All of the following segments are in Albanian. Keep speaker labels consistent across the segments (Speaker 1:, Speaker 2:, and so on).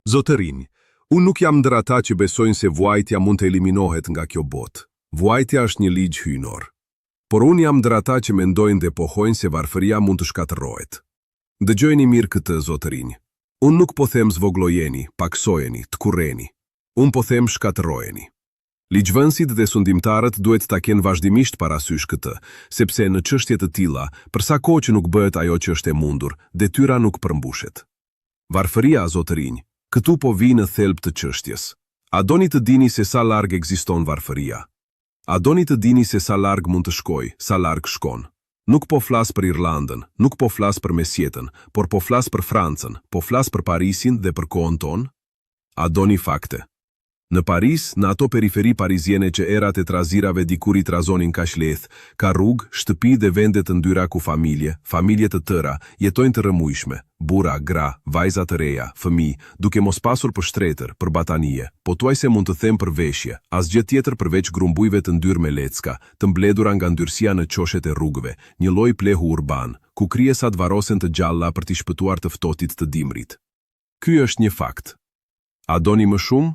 Speaker 1: Zotërinj, unë nuk jam ndër ata që besojnë se vuajtja mund të eliminohet nga kjo botë. Vuajtja është një ligj hyjnor. Por unë jam ndër ata që mendojnë dhe pohojnë se varfëria mund të shkatërrohet. Dëgjojeni mirë këtë, zotërinj. Unë nuk po them zvoglojeni, paksojeni, të kurreni. Unë po them shkatërrojeni. Ligjvënësit dhe sundimtarët duhet ta kenë vazhdimisht parasysh këtë, sepse në çështje të tilla, për sa kohë që nuk bëhet ajo që është e mundur, detyra nuk përmbushet. Varfëria, zotërinj, këtu po vi në thelb të çështjes. A doni të dini se sa larg ekziston varfëria? A doni të dini se sa larg mund të shkojë, sa larg shkon? Nuk po flas për Irlandën, nuk po flas për Mesjetën, por po flas për Francën, po flas për Parisin dhe për kohën tonë? A doni fakte? Në Paris, në ato periferi pariziene që erat e trazirave dikur i trazonin kaq lehtë, ka rrugë, shtëpi dhe vende të ndyra ku familje të tëra, jetojnë të rëmujshme, burra, gra, vajza të reja, fëmijë, duke mos pasur për shtretër, për batanie, pothuajse mund të them për veshje, asgjë tjetër përveç grumbujve të ndyrë me lecka, të mbledhura nga ndyrësia në qoshet e rrugëve, një lloj plehu urban, ku krijesat varosen të gjalla për t'i shpëtuar të ftohtit të dimrit. Ky është një fakt. A doni më shumë?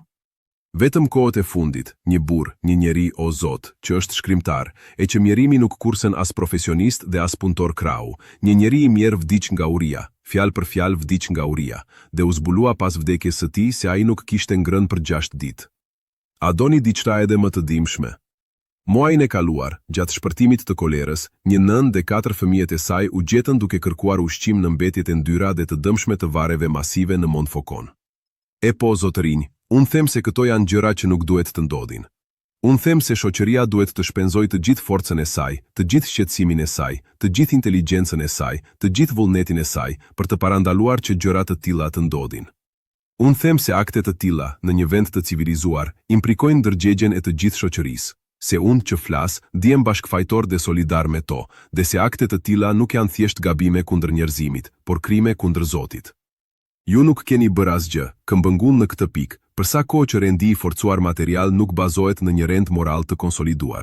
Speaker 1: Vetëm kohët e fundit, një burr, një njeri o Zot, që është shkrimtar, e që mjerimi nuk kursen as profesionist dhe as punëtor krau, një njeri i mirë vdiq nga uria, fjalë për fjalë vdiq nga uria, dhe u zbulua pas vdekjes së tij se ai nuk kishte ngrënë për 6 ditë. A doni diçka edhe më të dimshme? Muajin e kaluar, gjatë shpërtimit të kolerës, një nën dhe 4 fëmijët e saj u gjetën duke kërkuar ushqim në mbetjet e ndyra dhe të dëmshme të varreve masive në Montfaucon. E po, zotërinj, unë them se këto janë gjëra që nuk duhet të ndodhin. Unë them se shoqëria duhet të shpenzojë të gjithë forcën e saj, të gjithë shqetësimin e saj, të gjithë inteligjencën e saj, të gjithë vullnetin e saj, për të parandaluar që gjëra të tilla të ndodhin. Unë them se akte të tilla, në një vend të civilizuar, implikojnë ndërgjegjen e të gjithë shoqërisë, se unë që flas, ndihem bashkëfajtor dhe solidar me to, dhe se akte të tilla nuk janë thjesht gabime kundër njerëzimit, por krime kundër Zotit. Ju nuk keni bërë asgjë, këmbëngull në këtë pikë, përsa kohë që rendi i forcuar material nuk bazohet në një rend moral të konsoliduar.